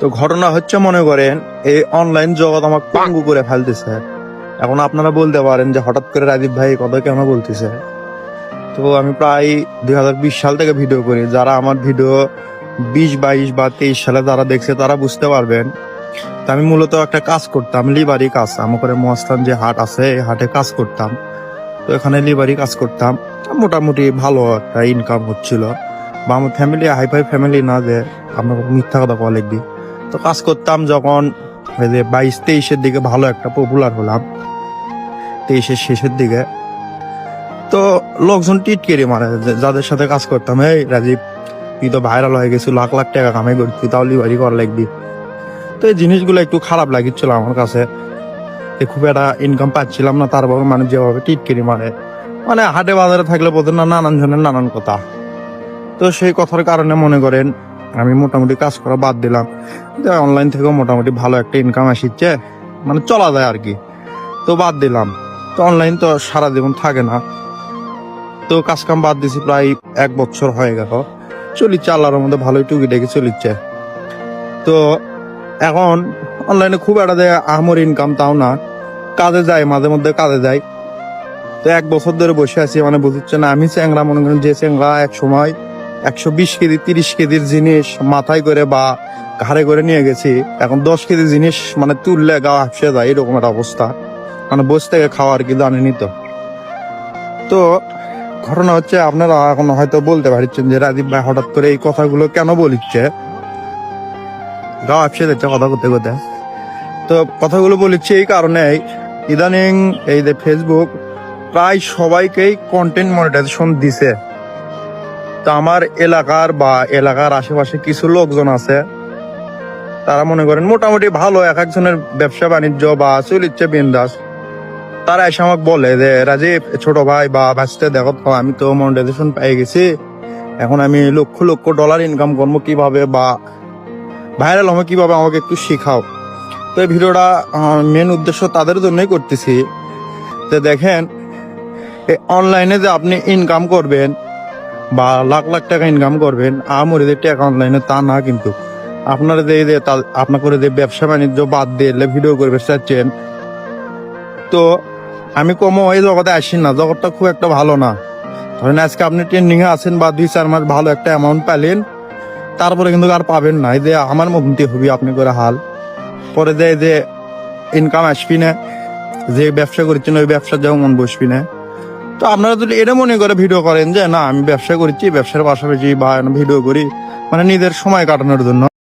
তো ঘটনা হচ্ছে, মনে করেন এই অনলাইন জগৎ আমাকে পঙ্গু করে ফেলতেছে। এখন আপনারা বলতে পারেন যে হঠাৎ করে রাজীব ভাই কথা কেন বলতেছে। তো আমি প্রায় 2020 সাল থেকে ভিডিও করি। যারা আমার ভিডিও 20, 22 বা 23 সালে যারা দেখছে তারা বুঝতে পারবেন। তো আমি মূলত একটা কাজ করতাম, লিভারি কাজ। আমার করে মহাস্থান যে হাট আছে, এই হাটে কাজ করতাম। তো এখানে লিভারি কাজ করতাম, মোটামুটি ভালো একটা ইনকাম হচ্ছিল। বা আমার ফ্যামিলি হাইফাই ফ্যামিলি না, যে আপনাকে মিথ্যা কথা বলা লিখবি। তো কাজ করতাম যখন ওই যে 22-23-এর দিকে ভালো একটা পপুলার হলাম, 23-এর শেষের দিকে। তো লোকজন টিটকেরি মারে যাদের সাথে কাজ করতাম, এই রাজীব তুই তো ভাইরাল হয়ে গেছিস, লাখ লাখ টাকা কামাই করছি, তাও লিভারি করা লাগবি। তো এই জিনিসগুলো একটু খারাপ লাগিচ্ছিল আমার কাছে। খুব একটা ইনকাম পাচ্ছিলাম না, তারপর মানে যেভাবে টিটকেরি মারে, মানে হাটে বাজারে থাকলে বোধ না নানান জনের নানান কথা। তো সেই কথার কারণে মনে করেন আমি মোটামুটি কাজ করা বাদ দিলাম। অনলাইন থেকেও মোটামুটি ভালো একটা ইনকাম আসছে, মানে চলা যায় আর কি। তো বাদ দিলাম। তো অনলাইন তো সারা জীবন থাকে না। তো কাজ কাম বাদ দিছি, প্রায় 1 বছর হয়ে গেল। চলিচ্ছে আল্লাহর মধ্যে ভালোই টুকিটাকি চলিচ্ছে। তো এখন অনলাইনে খুব একটা যে আহামর ইনকাম তাও না, কাজে যাই, মাঝে মধ্যে কাজে যাই। তো 1 বছর ধরে বসে আছি, মানে বুঝছে না আমি চ্যাংরা। মনে করেন যে চ্যাংরা এক সময় 120 কেজি 30 কেজির জিনিস মাথায় করে বা ঘাড়ে করে নিয়ে গেছি, এখন 10 কেজি জিনিস মানে তুললে গা হাঁপসে যায়, এরকম একটা অবস্থা। মানে বসে থেকে খাওয়া আর কি, জানেনি তো। তো ঘটনা হচ্ছে, আপনারা এখন হয়তো বলতে পারছেন যে রাজীব ভাই হঠাৎ করে এই কথাগুলো কেন বলিচ্ছে, গা হাঁপসে যাচ্ছে কথা করতে করতে। তো কথাগুলো বলিচ্ছে এই কারণে, ইদানিং এই যে ফেসবুক প্রায় সবাইকেই কন্টেন্ট মনিটাইজেশন দিছে। তো আমার এলাকার বা এলাকার আশেপাশে কিছু লোকজন আছে, তারা মনে করেন মোটামুটি ভালো, এক একজনের ব্যবসা বাণিজ্য বা চলিচ্ছে বিন্দাস। তারা এসে আমাকে বলে যে রাজীব ছোট ভাই বা ভাসতে দেখো তো, আমি তো মনিটাইজেশন পেয়ে গেছি, এখন আমি লক্ষ লক্ষ ডলার ইনকাম করবো কিভাবে বা ভাইরাল হবে কিভাবে, আমাকে একটু শিখাও। তো এই ভিডিওটা মেন উদ্দেশ্য তাদের জন্যই করতেছি যে দেখেন, অনলাইনে যে আপনি ইনকাম করবেন বা লাখ লাখ টাকা ইনকাম করবেন, আমার যে টাকা অনলাইনে তা না। কিন্তু আপনারা যে আপনার করে যে ব্যবসা বাণিজ্য বাদ দিয়ে ভিডিও করবে চাচ্ছেন, তো আমি কমো এই জগতে আসি না। জগৎটা খুব একটা ভালো না। ধরেন আজকে আপনি ট্রেন্ডিং এ আছেন বা 2-4 মাস ভালো একটা অ্যামাউন্ট পেলেন, তারপরে কিন্তু আর পাবেন না। এই যে আমার মধ্যে হবি আপনি করে হাল, পরে যে ইনকাম আসবি না, যে ব্যবসা করছেন ওই ব্যবসা যেমন মন বসবি না। তো আপনারা যদি এটা মনে করে ভিডিও করেন যে না আমি ব্যবসা করছি, ব্যবসার পাশাপাশি বা ভিডিও করি মানে নিজের সময় কাটানোর জন্য,